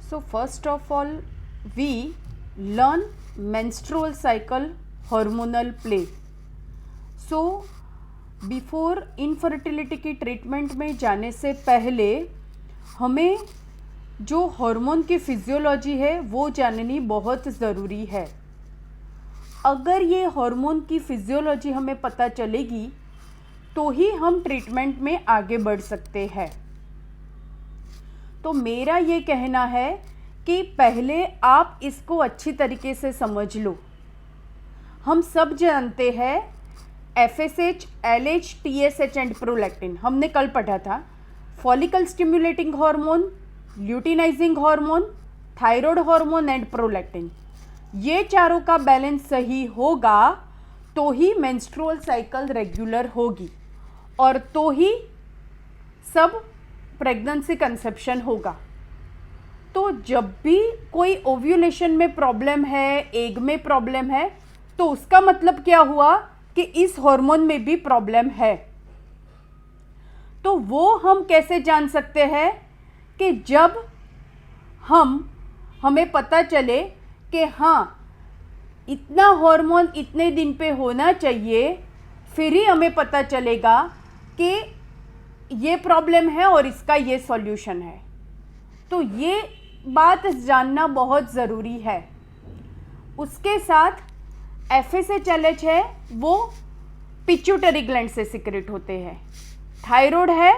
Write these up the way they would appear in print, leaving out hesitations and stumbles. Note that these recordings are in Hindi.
So first of all, we learn menstrual cycle hormonal play. So before infertility की ट्रीटमेंट में जाने से पहले हमें जो हार्मोन की फिजियोलॉजी है वो जाननी बहुत ज़रूरी है. अगर ये हार्मोन की फिजियोलॉजी हमें पता चलेगी तो ही हम ट्रीटमेंट में आगे बढ़ सकते हैं. तो मेरा ये कहना है कि पहले आप इसको अच्छी तरीके से समझ लो. हम सब जानते हैं FSH, LH, TSH and prolactin हमने कल पढ़ा था. Follicle stimulating hormone, luteinizing hormone, thyroid hormone and prolactin, ये चारों का बैलेंस सही होगा तो ही मेंस्ट्रुअल साइकिल रेगुलर होगी और तो ही सब प्रेगनेंसी कंसेप्शन होगा. तो जब भी कोई ओव्यूलेशन में प्रॉब्लम है, एग में प्रॉब्लम है, तो उसका मतलब क्या हुआ कि इस हार्मोन में भी प्रॉब्लम है. तो वो हम कैसे जान सकते हैं कि जब हमें पता चले कि हाँ इतना हार्मोन इतने दिन पे होना चाहिए, फिर ही हमें पता चलेगा कि ये प्रॉब्लम है और इसका ये सॉल्यूशन है. तो ये बात जानना बहुत ज़रूरी है. उसके साथ FSH, LH है वो पिट्यूटरी ग्लैंड से सिक्रेट होते हैं. थायराइड है,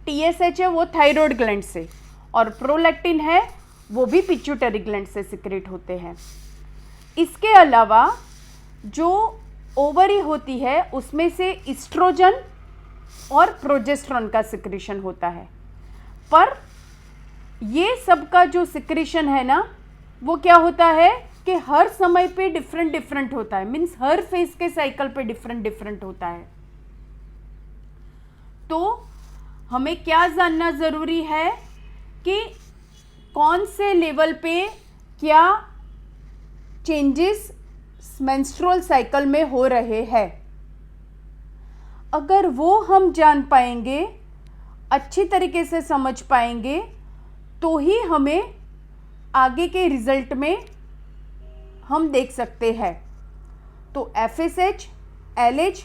TSH है वो थायराइड ग्लैंड से, और प्रोलैक्टिन है वो भी पिट्यूटरी ग्लैंड से सिक्रेट होते हैं. इसके अलावा जो ओवरी होती है उसमें से इस्ट्रोजन और प्रोजेस्टेरोन का सिक्रेशन होता है. पर ये सब का जो सिक्रेशन है ना वो क्या होता है कि हर समय पे डिफरेंट होता है. मीन्स हर फेज के साइकिल पे डिफरेंट होता है. तो हमें क्या जानना ज़रूरी है कि कौन से लेवल पे क्या चेंजेस मेंस्ट्रुअल साइकिल में हो रहे हैं. अगर वो हम जान पाएंगे, अच्छी तरीके से समझ पाएंगे, तो ही हमें आगे के रिजल्ट में हम देख सकते हैं. तो FSH, LH,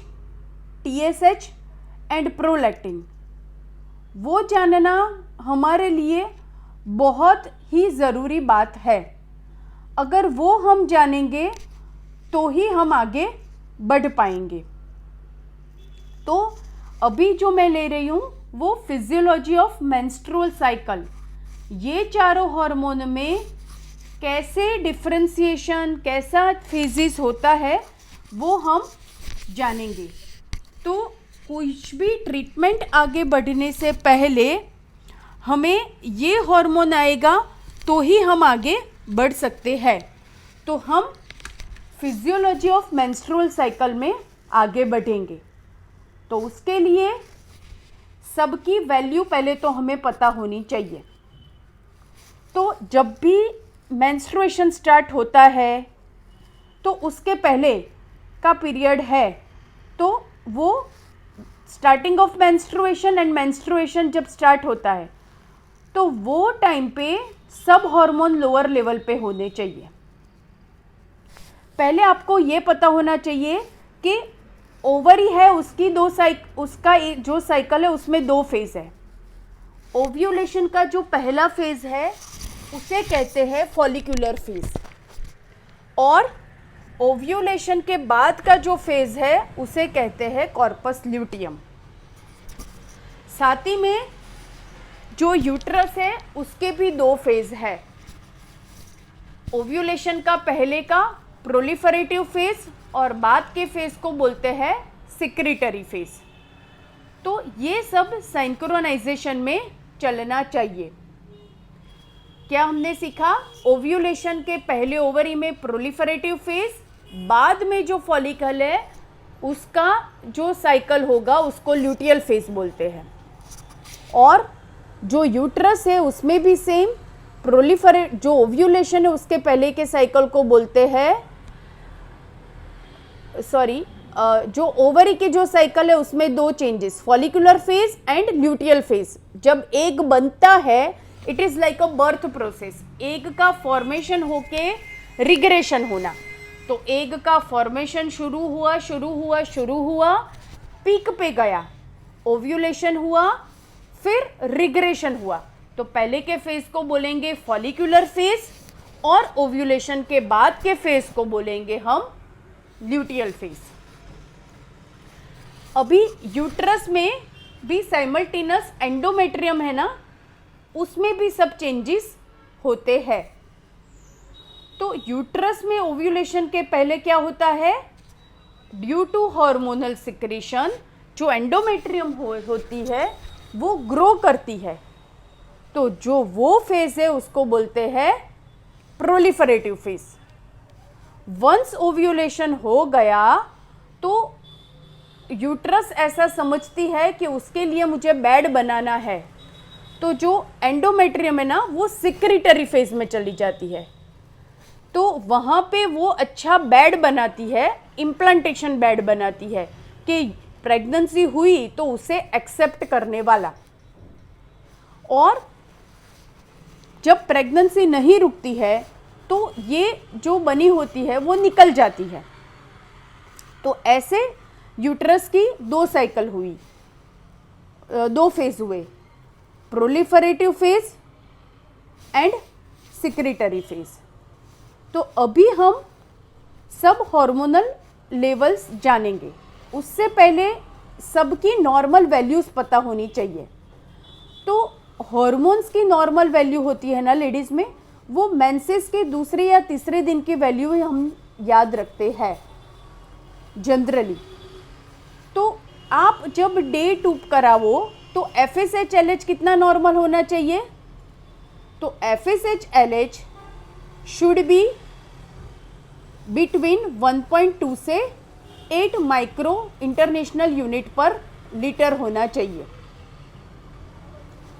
TSH and prolactin वो जानना हमारे लिए बहुत ही ज़रूरी बात है. अगर वो हम जानेंगे तो ही हम आगे बढ़ पाएंगे. तो अभी जो मैं ले रही हूँ वो फिजियोलॉजी ऑफ मेंस्ट्रुअल साइकिल, ये चारों हार्मोन में कैसे डिफरेंशिएशन, कैसा फेजेस होता है वो हम जानेंगे. तो कुछ भी ट्रीटमेंट आगे बढ़ने से पहले हमें ये हार्मोन आएगा तो ही हम आगे बढ़ सकते हैं. तो हम फिजियोलॉजी ऑफ मेंस्ट्रुअल साइकिल में आगे बढ़ेंगे. तो उसके लिए सबकी वैल्यू पहले तो हमें पता होनी चाहिए. तो जब भी मेंस्ट्रुएशन स्टार्ट होता है तो उसके पहले का पीरियड है, तो वो starting of menstruation and menstruation जब स्टार्ट होता है तो वो टाइम पे सब हार्मोन लोअर लेवल पे होने चाहिए. पहले आपको ये पता होना चाहिए कि ओवरी है उसकी उसका जो साइकिल है उसमें 2 फेज है. ओव्यूलेशन का जो पहला फेज है उसे कहते हैं फॉलिकुलर फेज, और ओव्यूलेशन के बाद का जो फेज है उसे कहते हैं कॉर्पस ल्यूटियम. साथ ही में जो यूट्रस है उसके भी 2 फेज है. ओव्यूलेशन का पहले का प्रोलिफरेटिव फेज और बाद के फेज को बोलते हैं सिक्रेटरी फेज. तो ये सब सिंक्रोनाइजेशन में चलना चाहिए. क्या हमने सीखा? ओव्यूलेशन के पहले ओवरी में प्रोलिफरेटिव फेज, बाद में जो फॉलिकल है उसका जो साइकिल होगा उसको ल्यूटियल फेज बोलते हैं. और जो यूट्रस है उसमें भी सेम जो ओव्यूलेशन है उसके पहले के साइकिल को बोलते हैं जो ओवरी के जो साइकिल है उसमें 2 changes, follicular phase and luteal phase. जब एग बनता है it is like a birth process. Egg का फॉर्मेशन होके रिग्रेशन होना। तो एग का फॉर्मेशन शुरू हुआ, पीक पे गया, ओव्यूलेशन हुआ, फिर रिग्रेशन हुआ। तो पहले के फेज को बोलेंगे फॉलिक्यूलर फेज और ओव्यूलेशन के बाद के फेज को बोलेंगे हम ल्यूटियल फेज। अभी यूट्रस में भी साइमल्टेनियस एंडोमेट्रियम है ना, उसमें भी सब चेंजेस होते हैं। तो यूट्रस में ओव्यूलेशन के पहले क्या होता है, ड्यू टू हार्मोनल सिक्रीशन जो एंडोमेट्रियम होती है वो ग्रो करती है। तो जो वो फेज है उसको बोलते हैं प्रोलिफरेटिव फेज। वंस ओव्यूलेशन हो गया तो यूट्रस ऐसा समझती है कि उसके लिए मुझे बेड बनाना है, तो जो एंडोमेट्रियम है ना वो सिक्रीटरी फेज में चली जाती है। तो वहाँ पे वो अच्छा बेड बनाती है, इम्प्लांटेशन बेड बनाती है कि प्रेगनेंसी हुई तो उसे एक्सेप्ट करने वाला। और जब प्रेगनेंसी नहीं रुकती है तो ये जो बनी होती है वो निकल जाती है। तो ऐसे यूट्रस की 2 साइकिल हुई, 2 फेज हुए, proliferative phase and secretory phase. तो अभी हम सब हार्मोनल लेवल्स जानेंगे। उससे पहले सबकी नॉर्मल वैल्यूज़ पता होनी चाहिए। तो हॉर्मोन्स की नॉर्मल वैल्यू होती है ना लेडीज़ में, वो मेंसेस के दूसरे या तीसरे दिन की वैल्यू हम याद रखते हैं जनरली। तो आप जब डे टूब करावो तो FSH LH कितना नॉर्मल होना चाहिए, तो FSH LH should be between 1.2 से 8 माइक्रो इंटरनेशनल यूनिट पर लीटर होना चाहिए।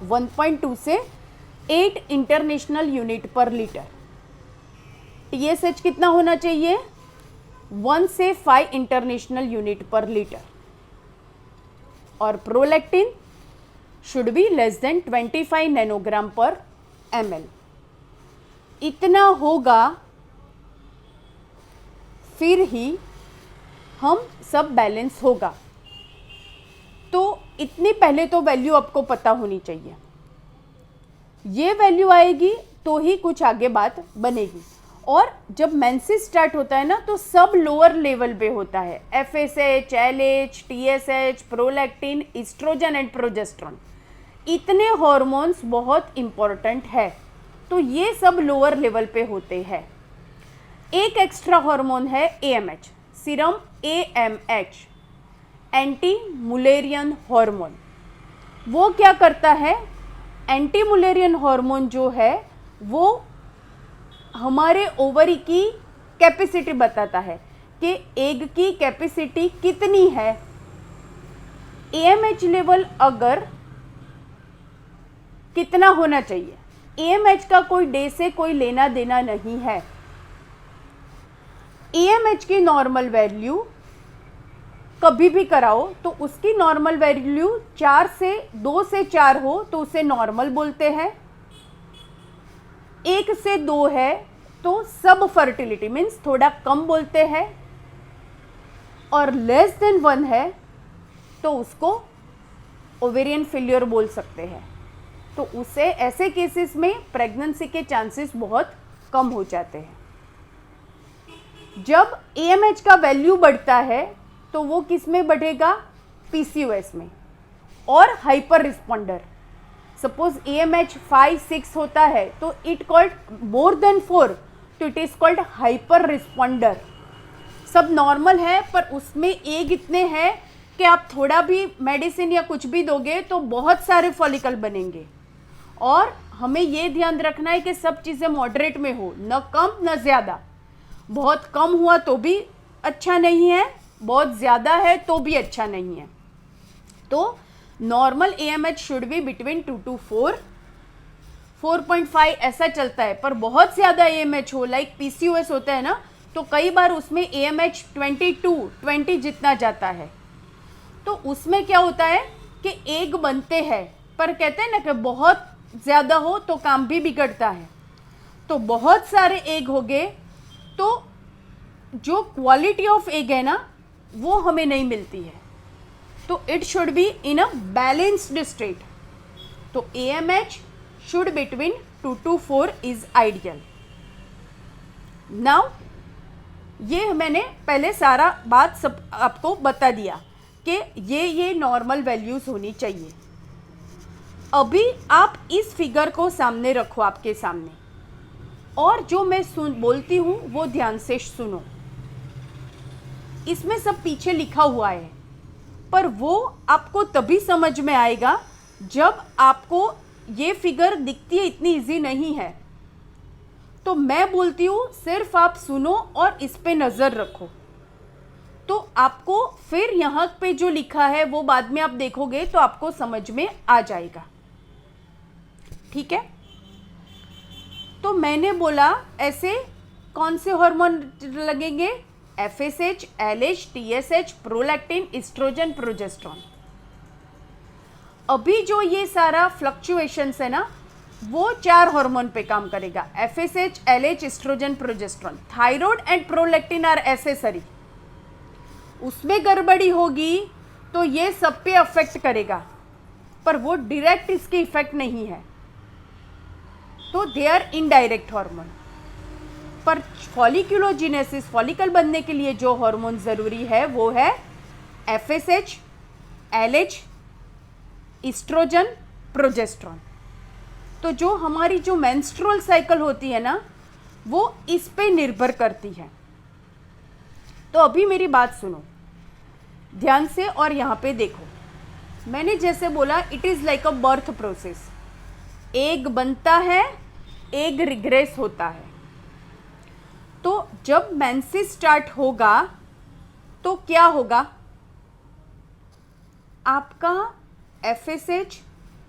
1.2 से 8 इंटरनेशनल यूनिट पर लीटर। TSH कितना होना चाहिए, 1 से 5 इंटरनेशनल यूनिट पर लीटर। और prolactin should be less then 25 nanogram पर ml। इतना होगा फिर ही हम सब बैलेंस होगा। तो इतनी पहले तो वैल्यू आपको पता होनी चाहिए। ये वैल्यू आएगी तो ही कुछ आगे बात बनेगी। और जब मेंसेस स्टार्ट होता है ना तो सब लोअर लेवल पे होता है, FSH, LH, TSH, prolactin, oestrogen and progesterone. इतने हॉर्मोन्स बहुत इम्पॉर्टेंट है, तो ये सब लोअर लेवल पे होते हैं। एक एक्स्ट्रा हार्मोन है AMH, serum AMH, anti Mullerian hormone. वो क्या करता है, एंटी मुलेरियन हार्मोन जो है वो हमारे ओवरी की कैपेसिटी बताता है कि एग की कैपेसिटी कितनी है। AMH लेवल अगर कितना होना चाहिए, AMH का कोई डे से कोई लेना देना नहीं है। AMH की नॉर्मल वैल्यू कभी भी कराओ तो उसकी नॉर्मल वैल्यू 2 से 4 हो तो उसे नॉर्मल बोलते हैं। 1 से 2 है तो सब फर्टिलिटी मीन्स थोड़ा कम बोलते हैं। और लेस देन 1 है तो उसको ओवेरियन फेल्योर बोल सकते हैं। तो उसे ऐसे केसेस में प्रेगनेंसी के चांसेस बहुत कम हो जाते हैं। जब AMH का वैल्यू बढ़ता है तो वो किस में बढ़ेगा, PCOS में और हाइपर रिस्पॉन्डर। सपोज AMH 5-6 होता है तो इट कॉल्ड मोर देन 4 तो it is called hyper responder. सब नॉर्मल है पर उसमें एग इतने हैं कि आप थोड़ा भी मेडिसिन या कुछ भी दोगे तो बहुत सारे फॉलिकल बनेंगे। और हमें ये ध्यान रखना है कि सब चीज़ें मॉडरेट में हो, न कम न ज़्यादा। बहुत कम हुआ तो भी अच्छा नहीं है, बहुत ज़्यादा है तो भी अच्छा नहीं है। तो normal AMH should be between 2 to 4, 4.5 ऐसा चलता है। पर बहुत ज़्यादा AMH हो लाइक PCOS होता है ना, तो कई बार उसमें AMH 20 जितना जाता है। तो उसमें क्या होता है कि एग बनते हैं पर कहते हैं ना कि बहुत ज़्यादा हो तो काम भी बिगड़ता है। तो बहुत सारे एग हो गए तो जो क्वालिटी ऑफ एग है ना वो हमें नहीं मिलती है। तो it should be in a balanced state. तो AMH should between 2 to 4 is ideal. Now ये मैंने पहले सारा बात सब आपको बता दिया कि ये नॉर्मल वैल्यूज़ होनी चाहिए। अभी आप इस फिगर को सामने रखो आपके सामने, और जो मैं बोलती हूँ वो ध्यान से सुनो। इसमें सब पीछे लिखा हुआ है, पर वो आपको तभी समझ में आएगा जब आपको ये फिगर दिखती है, इतनी इजी नहीं है। तो मैं बोलती हूँ सिर्फ आप सुनो और इस पे नज़र रखो, तो आपको फिर यहाँ पे जो लिखा है वो बाद में आप देखोगे तो आपको समझ में आ जाएगा। ठीक है, तो मैंने बोला ऐसे कौन से हार्मोन लगेंगे? FSH, LH, TSH, prolactin, oestrogen, progesterone. अभी जो ये सारा फ्लक्चुएशंस है ना वो 4 हार्मोन पे काम करेगा। FSH, LH, oestrogen, progesterone. Thyroid and prolactin are accessory. उसमें गड़बड़ी होगी तो ये सब पे अफेक्ट करेगा, पर वो डायरेक्ट इसके इफेक्ट नहीं है, तो दे आर इनडायरेक्ट हार्मोन। पर फॉलिक्यूलोजेनेसिस, फॉलिकल बनने के लिए जो हार्मोन ज़रूरी है वो है FSH, LH, एस्ट्रोजन, प्रोजेस्टेरोन। तो जो हमारी जो मेंस्ट्रुअल साइकिल होती है ना वो इस पे निर्भर करती है। तो अभी मेरी बात सुनो ध्यान से और यहाँ पे देखो। मैंने जैसे बोला it is like a birth process. Egg बनता है, एग रिग्रेस होता है। तो जब मेंसेस स्टार्ट होगा तो क्या होगा? आपका FSH,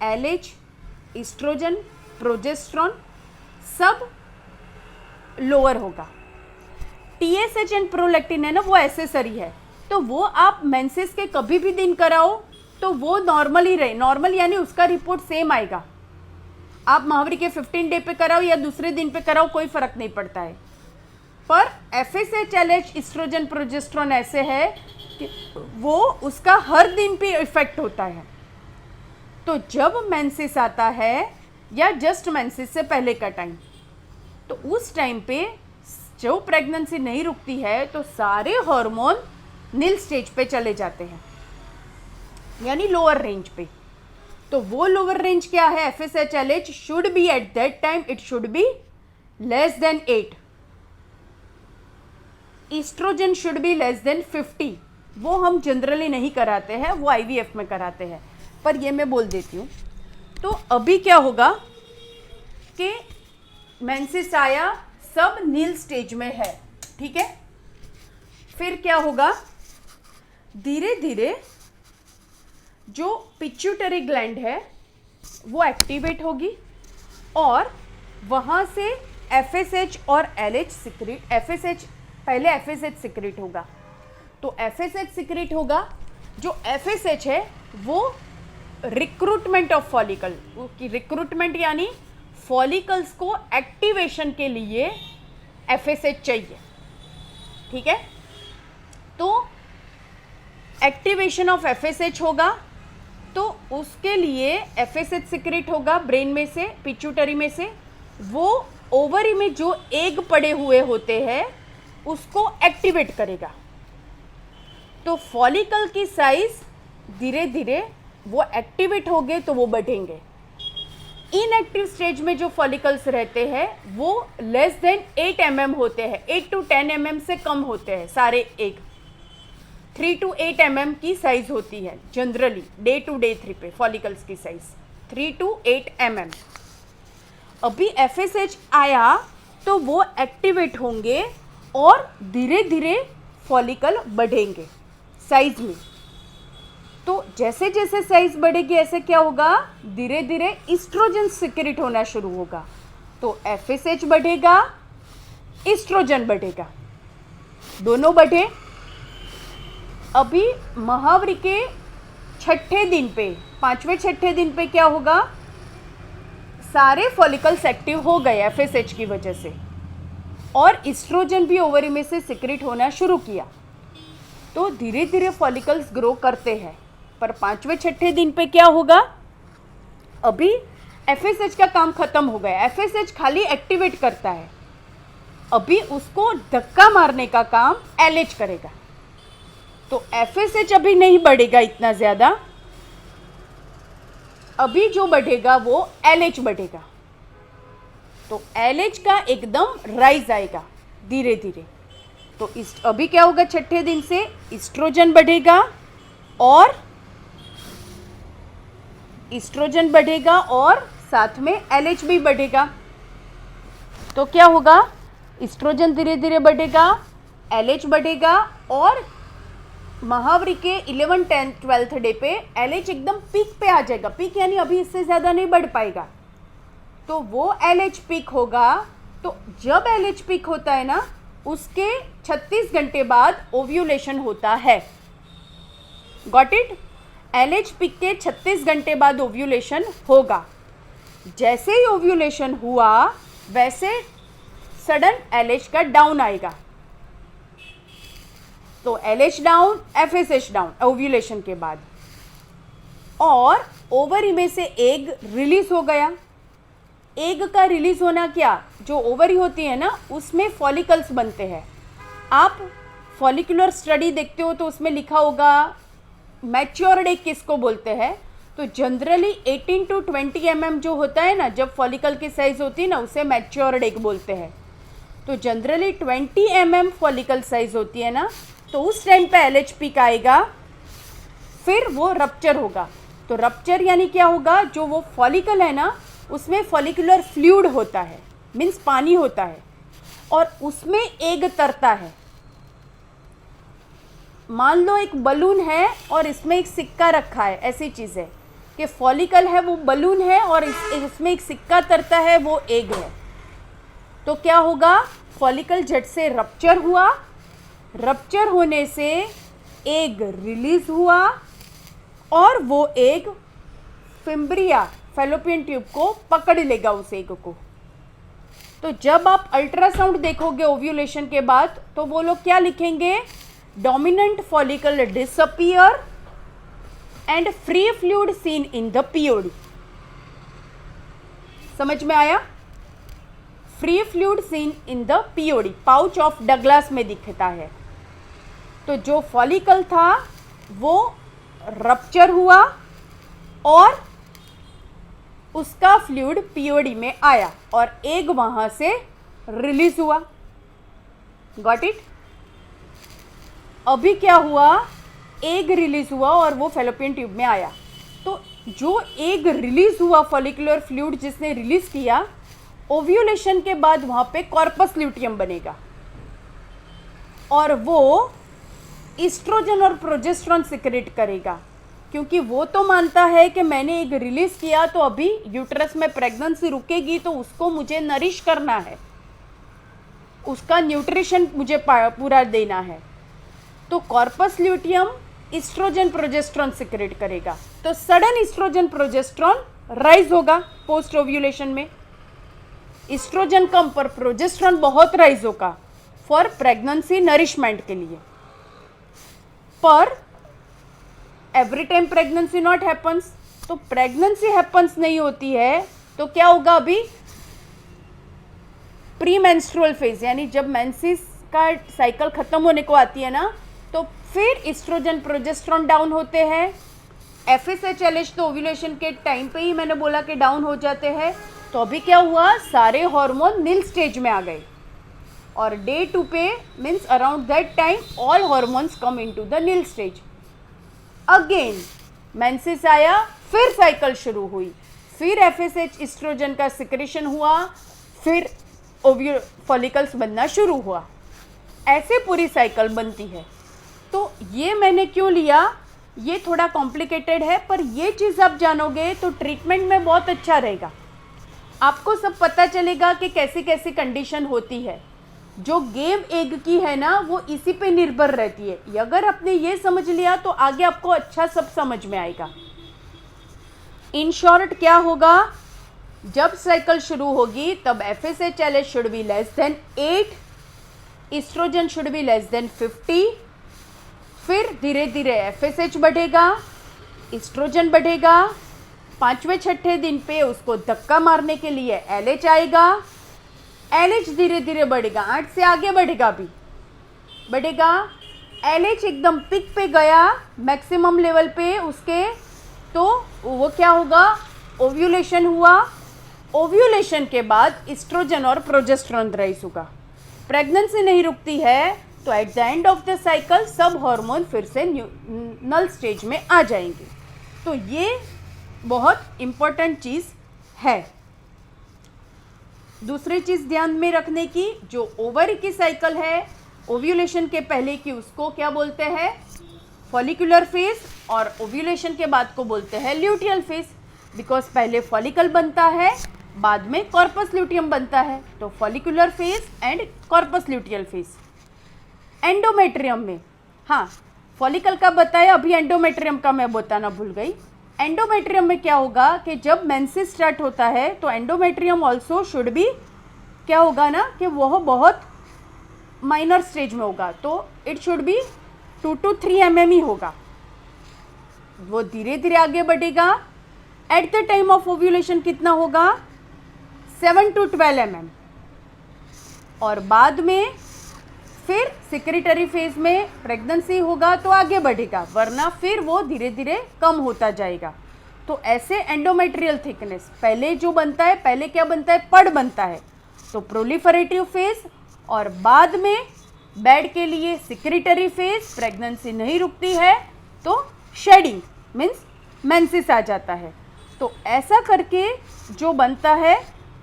LH, एस्ट्रोजन, प्रोजेस्टेरोन सब लोअर होगा। TSH एंड प्रोलैक्टिन है ना वो एसेसरी है, तो वो आप मेंसेस के कभी भी दिन कराओ तो वो नॉर्मल ही रहे। नॉर्मल यानी उसका रिपोर्ट सेम आएगा। आप महावरी के 15 डे पे कराओ या दूसरे दिन पे कराओ कोई फर्क नहीं पड़ता है। पर FSH, LH, एस्ट्रोजन, प्रोजेस्टेरोन ऐसे है कि वो उसका हर दिन पे इफेक्ट होता है। तो जब मेंसेस आता है या जस्ट मेंसेस से पहले का टाइम, तो उस टाइम पे जो प्रेगनेंसी नहीं रुकती है तो सारे हार्मोन नील स्टेज पे चले जाते हैं, यानी लोअर रेंज पे। तो वो लोअर रेंज क्या है? FSH, LH should be at that time it should be less than 8। Oestrogen should be less than 50। वो हम जनरली नहीं कराते हैं, वो IVF में कराते हैं, पर ये मैं बोल देती हूँ। तो अभी क्या होगा कि मेंसेस आया, सब नील स्टेज में है, ठीक है। फिर क्या होगा? धीरे धीरे जो पिट्यूटरी ग्लैंड है वो एक्टिवेट होगी और वहाँ से FSH और LH सिक्रेट, पहले FSH सिक्रेट होगा। तो FSH सिक्रेट होगा, जो FSH है वो रिक्रूटमेंट ऑफ फॉलिकल की, रिक्रूटमेंट यानी फॉलिकल्स को एक्टिवेशन के लिए FSH चाहिए, ठीक है। तो एक्टिवेशन ऑफ FSH होगा तो उसके लिए FSH सिक्रेट होगा ब्रेन में से, पिट्यूटरी में से। वो ओवरी में जो एग पड़े हुए होते हैं उसको एक्टिवेट करेगा। तो फॉलिकल की साइज धीरे धीरे वो एक्टिवेट हो गए तो वो बढ़ेंगे। इनएक्टिव स्टेज में जो फॉलिकल्स रहते हैं वो लेस देन 8 mm होते हैं, 8 to 10 mm से कम होते हैं सारे एग। 3 to 8 mm की साइज होती है जनरली डे 2 डे 3 पे फॉलिकल्स की साइज 3 to 8 mm। अभी FSH आया तो वो एक्टिवेट होंगे और धीरे धीरे फॉलिकल बढ़ेंगे साइज में। तो जैसे जैसे साइज बढ़ेगी ऐसे क्या होगा? धीरे धीरे एस्ट्रोजन सिक्रेट होना शुरू होगा। तो FSH बढ़ेगा, एस्ट्रोजन बढ़ेगा, दोनों बढ़े। अभी महावरी के 6ठे दिन पे, 5वें 6ठे दिन पे क्या होगा? सारे फॉलिकल्स एक्टिव हो गए FSH की वजह से, और इस्ट्रोजन भी ओवरी में से सिक्रेट होना शुरू किया। तो धीरे धीरे फॉलिकल्स ग्रो करते हैं, पर 5वें 6ठे दिन पे क्या होगा, अभी FSH का काम खत्म हो गया। FSH खाली एक्टिवेट करता है, अभी उसको धक्का मारने का काम LH करेगा। तो FSH अभी नहीं बढ़ेगा इतना ज़्यादा, अभी जो बढ़ेगा वो LH बढ़ेगा। तो LH का एकदम राइज आएगा धीरे धीरे। तो अभी क्या होगा, 6ठे दिन से इस्ट्रोजन बढ़ेगा और साथ में LH भी बढ़ेगा। तो क्या होगा, इस्ट्रोजन धीरे धीरे बढ़ेगा, LH बढ़ेगा, और महावरी के 11, 10, 12th डे पे LH एकदम पीक पे आ जाएगा। पीक यानी अभी इससे ज़्यादा नहीं बढ़ पाएगा, तो वो LH पीक होगा। तो जब LH पीक होता है ना, उसके 36 घंटे बाद ओव्यूलेशन होता है। Got it? LH पीक के 36 घंटे बाद ओव्यूलेशन होगा। जैसे ही ओव्यूलेशन हुआ वैसे सडन LH का डाउन आएगा। तो LH down, FSH down ovulation के बाद, और ओवरी में से एग रिलीज हो गया। एग का रिलीज होना, क्या, जो ओवरी होती है ना उसमें फॉलिकल्स बनते हैं। आप फॉलिकुलर स्टडी देखते हो तो उसमें लिखा होगा मैच्योर्ड एग किसको बोलते हैं। तो जनरली 18 to 20 mm जो होता है ना, जब फॉलिकल की साइज होती है ना, उसे मैच्योर्ड एग बोलते हैं। तो जनरली 20 mm फॉलिकल साइज होती है ना, तो उस टाइम पे LH पीक आएगा, फिर वो रप्चर होगा। तो रप्चर यानी क्या होगा, जो वो फॉलिकल है ना उसमें फॉलिकुलर फ्लूइड होता है, मीन्स पानी होता है, और उसमें एग तरता है। मान लो एक बलून है और इसमें एक सिक्का रखा है, ऐसी चीज़ है कि फॉलिकल है वो बलून है और इसमें एक सिक्का तरता है, वो एग है। तो क्या होगा, फॉलिकल झट से रप्चर हुआ, रप्चर होने से एग रिलीज हुआ, और वो एग फिम्ब्रिया फैलोपियन ट्यूब को पकड़ लेगा, उस एग को। तो जब आप अल्ट्रासाउंड देखोगे ओव्यूलेशन के बाद, तो वो लोग क्या लिखेंगे, dominant follicle disappear and free fluid seen in the POD। समझ में आया? Free fluid seen in the POD, pouch of Douglas में दिखता है। तो जो फॉलिकल था वो रप्चर हुआ और उसका फ्लूइड POD में आया और एग वहां से रिलीज हुआ। Got it? अभी क्या हुआ, एग रिलीज हुआ और वो फैलोपियन ट्यूब में आया। तो जो एग रिलीज हुआ, फॉलिकुलर फ्लूइड जिसने रिलीज किया, ओव्यूलेशन के बाद वहां पे कॉर्पस ल्यूटियम बनेगा और वो इस्ट्रोजन और प्रोजेस्टेरोन सिक्रेट करेगा, क्योंकि वो तो मानता है कि मैंने एग रिलीज किया तो अभी यूट्रस में प्रेगनेंसी रुकेगी, तो उसको मुझे नरिश करना है, उसका न्यूट्रिशन मुझे पूरा देना है। तो corpus luteum oestrogen progesterone secrete करेगा। तो सडन इस्ट्रोजन प्रोजेस्टेरोन राइज होगा पोस्ट ओव्यूलेशन में। इस्ट्रोजन कम पर प्रोजेस्टेरोन बहुत राइज होगा फॉर प्रेगनेंसी नरिशमेंट के लिए। पर every time pregnancy not happens, तो प्रेगनेंसी हैपन्स नहीं होती है तो क्या होगा, अभी प्री मेंस्ट्रुअल फेज यानी जब मेंसेस का साइकिल खत्म होने को आती है ना, तो फिर इस्ट्रोजन प्रोजेस्टेरोन डाउन होते हैं। FSH LH तो ओव्यूलेशन के टाइम पे ही मैंने बोला कि डाउन हो जाते हैं। तो अभी क्या हुआ, सारे हार्मोन नील स्टेज में आ गए और डे 2 पे means around that time all hormones come into the nil stage. Again menses आया, फिर साइकिल शुरू हुई, फिर FSH इस्ट्रोजन का सिक्रेशन हुआ, फिर फॉलिकल्स बनना शुरू हुआ। ऐसे पूरी साइकिल बनती है। तो ये मैंने क्यों लिया, ये थोड़ा कॉम्प्लिकेटेड है, पर ये चीज़ आप जानोगे तो ट्रीटमेंट में बहुत अच्छा रहेगा। आपको सब पता चलेगा कि कैसी कैसी कंडीशन होती है। जो गेव एग की है ना, वो इसी पे निर्भर रहती है। अगर आपने ये समझ लिया तो आगे आपको अच्छा सब समझ में आएगा। इन शॉर्ट क्या होगा, जब साइकिल शुरू होगी तब FSH LH should be less than 8, oestrogen should be less than 50, फिर धीरे धीरे FSH बढ़ेगा, ईस्ट्रोजन बढ़ेगा, 5वें 6ठे दिन पे उसको धक्का मारने के लिए LH आएगा, LH धीरे धीरे बढ़ेगा, 8 से आगे बढ़ेगा भी बढ़ेगा, LH एकदम पिक पे गया मैक्सिमम लेवल पे उसके, तो वो क्या होगा, ओव्यूलेशन हुआ, ओव्यूलेशन के बाद ईस्ट्रोजन और प्रोजेस्टेरोन राइज होगा, प्रेगनेंसी नहीं रुकती है, तो at the end of the cycle सब हार्मोन फिर से नल स्टेज में आ जाएंगे। तो ये बहुत इम्पोर्टेंट चीज़ है। दूसरी चीज़ ध्यान में रखने की, जो ओवरी की साइकिल है ओव्यूलेशन के पहले की, उसको क्या बोलते हैं, फॉलिकुलर फेज, और ओव्यूलेशन के बाद को बोलते हैं ल्यूटियल फेज, बिकॉज पहले फॉलिकल बनता है बाद में कॉर्पस ल्यूटियम बनता है, तो follicular phase and corpus luteal phase. Endometrium में, हाँ फॉलिकल का बताया, अभी एंडोमेट्रियम का मैं बताना भूल गई। एंडोमेट्रियम में क्या होगा कि जब मेंसेस स्टार्ट होता है तो एंडोमेट्रियम ऑल्सो शुड बी क्या होगा ना, कि वह बहुत माइनर स्टेज में होगा, तो it should B 2 to 3 mm ही होगा, वो धीरे धीरे आगे बढ़ेगा। At the time of ovulation कितना होगा, 7 to 12 mm, और बाद में फिर सेक्रेटरी फेज में प्रेगनेंसी होगा तो आगे बढ़ेगा, वरना फिर वो धीरे धीरे कम होता जाएगा। तो ऐसे एंडोमेट्रियल थिकनेस पहले जो बनता है, पहले क्या बनता है, पड बनता है, तो प्रोलिफरेटिव फेज, और बाद में बेड के लिए सेक्रेटरी फेज, प्रेगनेंसी नहीं रुकती है तो शेडिंग मीन्स मेंसेस आ जाता है। तो ऐसा करके जो बनता है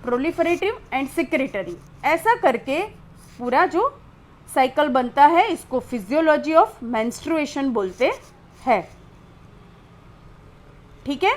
प्रोलिफरेटिव एंड सेक्रेटरी, ऐसा करके पूरा जो साइकिल बनता है, इसको फिजियोलॉजी ऑफ मेंस्ट्रुएशन बोलते हैं। ठीक है।